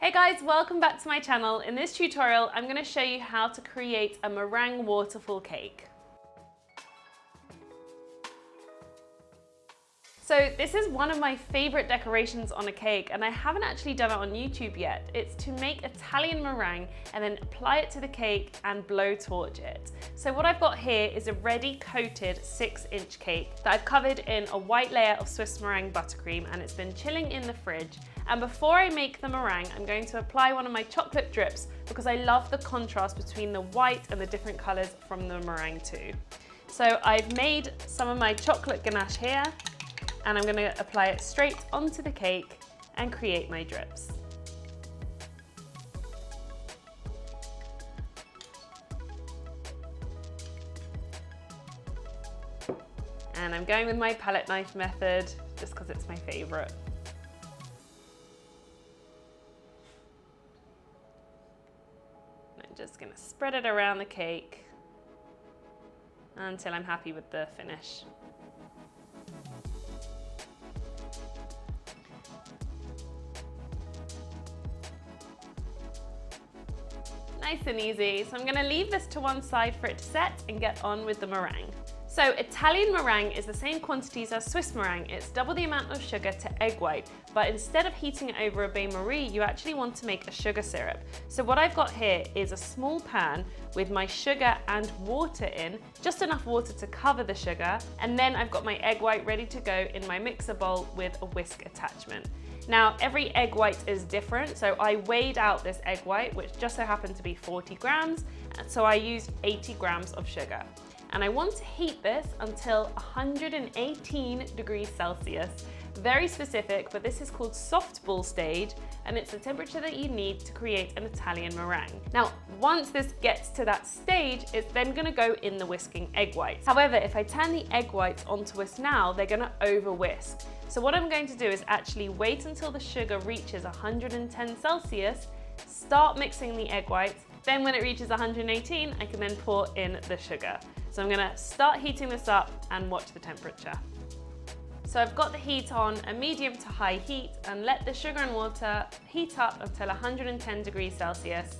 Hey guys, welcome back to my channel. In this tutorial, I'm going to show you how to create a meringue waterfall cake. So this is one of my favorite decorations on a cake, and I haven't actually done it on YouTube yet. It's to make Italian meringue and then apply it to the cake and blowtorch it. So what I've got here is a ready coated 6-inch cake that I've covered in a white layer of Swiss meringue buttercream, and it's been chilling in the fridge. And before I make the meringue, I'm going to apply one of my chocolate drips because I love the contrast between the white and the different colors from the meringue too. So I've made some of my chocolate ganache here, and I'm going to apply it straight onto the cake and create my drips. And I'm going with my palette knife method just because it's my favorite. I'm just going to spread it around the cake until I'm happy with the finish. Nice and easy. So I'm going to leave this to one side for it to set and get on with the meringue. So Italian meringue is the same quantities as Swiss meringue. It's double the amount of sugar to egg white, but instead of heating it over a bain-marie, you actually want to make a sugar syrup. So what I've got here is a small pan with my sugar and water in, just enough water to cover the sugar, and then I've got my egg white ready to go in my mixer bowl with a whisk attachment. Now, every egg white is different, so I weighed out this egg white, which just so happened to be 40 grams, and so I used 80 grams of sugar. And I want to heat this until 118 degrees Celsius. Very specific, but this is called soft ball stage, and it's the temperature that you need to create an Italian meringue. Now, once this gets to that stage, it's then gonna go in the whisking egg whites. However, if I turn the egg whites onto whisk now, they're gonna over whisk. So what I'm going to do is actually wait until the sugar reaches 110 Celsius, start mixing the egg whites, then when it reaches 118, I can then pour in the sugar. So I'm gonna start heating this up and watch the temperature. So I've got the heat on a medium to high heat and let the sugar and water heat up until 110 degrees Celsius.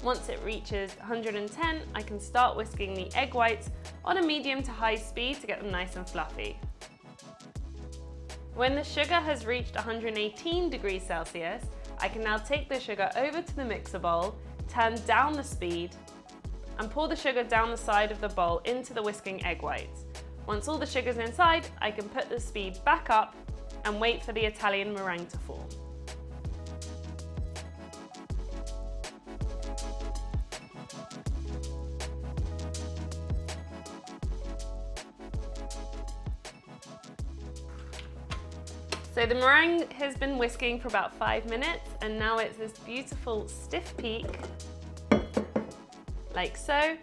Once it reaches 110, I can start whisking the egg whites on a medium to high speed to get them nice and fluffy. When the sugar has reached 118 degrees Celsius, I can now take the sugar over to the mixer bowl, turn down the speed, and pour the sugar down the side of the bowl into the whisking egg whites. Once all the sugar's inside, I can put the speed back up and wait for the Italian meringue to form. So the meringue has been whisking for about 5 minutes, and now it's this beautiful stiff peak, like so.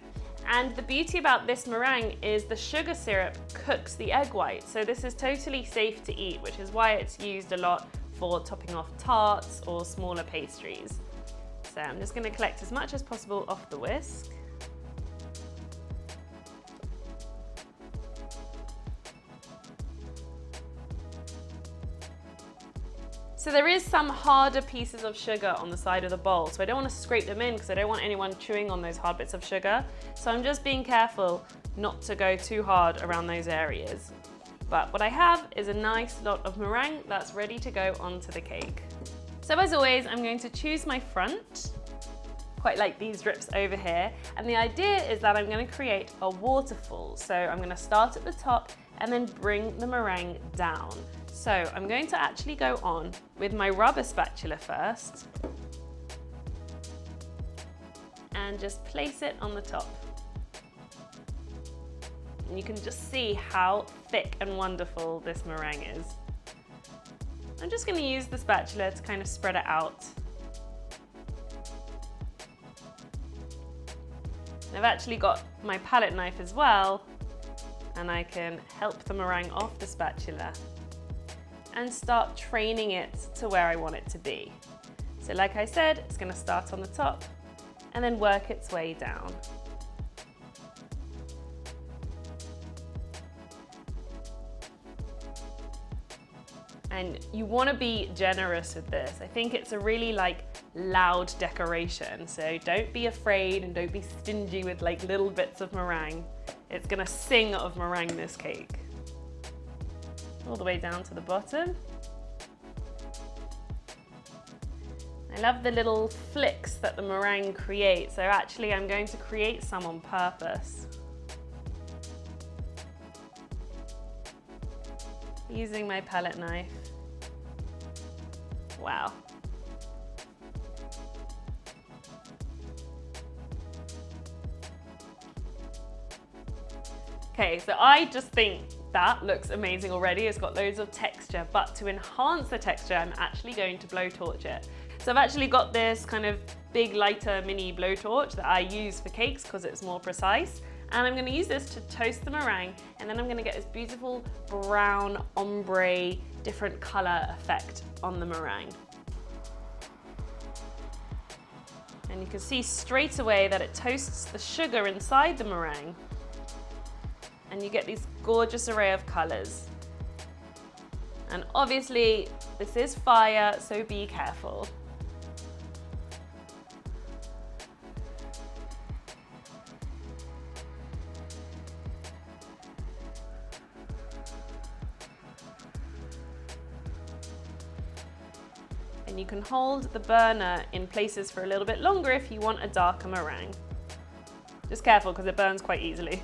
And the beauty about this meringue is the sugar syrup cooks the egg white. So this is totally safe to eat, which is why it's used a lot for topping off tarts or smaller pastries. So I'm just gonna collect as much as possible off the whisk. So there is some harder pieces of sugar on the side of the bowl, so I don't want to scrape them in because I don't want anyone chewing on those hard bits of sugar. So I'm just being careful not to go too hard around those areas. But what I have is a nice lot of meringue that's ready to go onto the cake. So as always, I'm going to choose my front, quite like these drips over here. And the idea is that I'm going to create a waterfall. So I'm going to start at the top and then bring the meringue down. So I'm going to actually go on with my rubber spatula first and just place it on the top. And you can just see how thick and wonderful this meringue is. I'm just going to use the spatula to kind of spread it out. And I've actually got my palette knife as well, and I can help the meringue off the spatula and start training it to where I want it to be. So like I said, it's going to start on the top and then work its way down. And you want to be generous with this. I think it's a really like loud decoration. So don't be afraid and don't be stingy with like little bits of meringue. It's gonna sing of meringue, this cake. All the way down to the bottom. I love the little flicks that the meringue creates. So actually I'm going to create some on purpose. Using my palette knife. Wow. Okay, so I just think that looks amazing already. It's got loads of texture, but to enhance the texture, I'm actually going to blowtorch it. So I've actually got this kind of big, lighter mini blowtorch that I use for cakes because it's more precise. And I'm gonna use this to toast the meringue, and then I'm gonna get this beautiful brown ombre, different color effect on the meringue. And you can see straight away that it toasts the sugar inside the meringue. And you get these gorgeous array of colors. And obviously, this is fire, so be careful. And you can hold the burner in places for a little bit longer if you want a darker meringue. Just careful because it burns quite easily.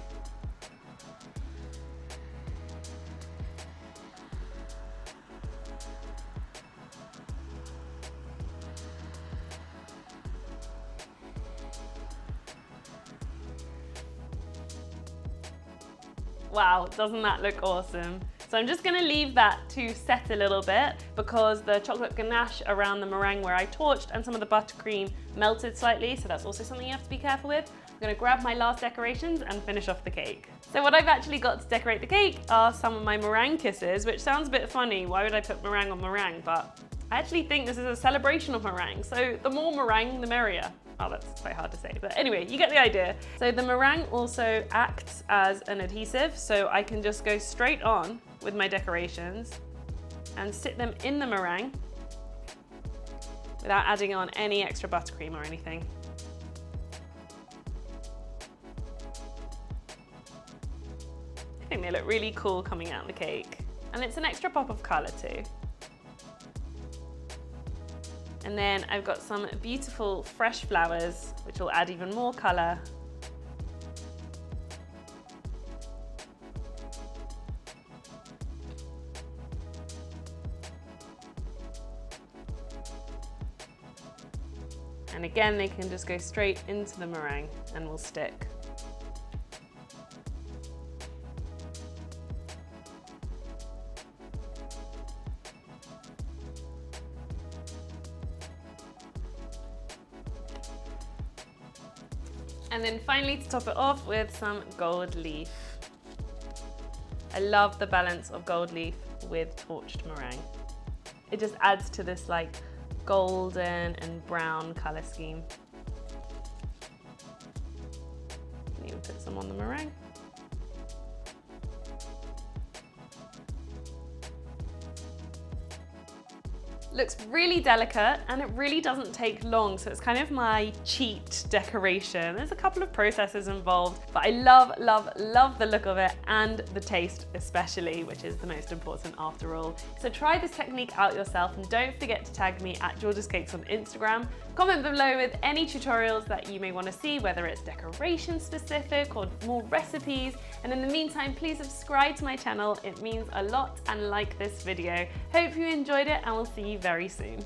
Wow, doesn't that look awesome? So I'm just gonna leave that to set a little bit because the chocolate ganache around the meringue where I torched and some of the buttercream melted slightly, so that's also something you have to be careful with. I'm gonna grab my last decorations and finish off the cake. So what I've actually got to decorate the cake are some of my meringue kisses, which sounds a bit funny. Why would I put meringue on meringue? But I actually think this is a celebration of meringue, so the more meringue, the merrier. Oh, that's quite hard to say, but anyway, you get the idea. So the meringue also acts as an adhesive, so I can just go straight on with my decorations and sit them in the meringue without adding on any extra buttercream or anything. I think they look really cool coming out of the cake. And it's an extra pop of color too. And then I've got some beautiful fresh flowers, which will add even more color. And again, they can just go straight into the meringue and will stick. And then finally, to top it off with some gold leaf. I love the balance of gold leaf with torched meringue. It just adds to this like golden and brown color scheme. And even put some on the meringue. Looks really delicate and it really doesn't take long, so it's kind of my cheat decoration. There's a couple of processes involved, but I love, love, love the look of it and the taste especially, which is the most important after all. So try this technique out yourself and don't forget to tag me at George's Cakes on Instagram. Comment below with any tutorials that you may want to see, whether it's decoration specific or more recipes. And in the meantime, please subscribe to my channel. It means a lot, and like this video. Hope you enjoyed it and we'll see you very soon.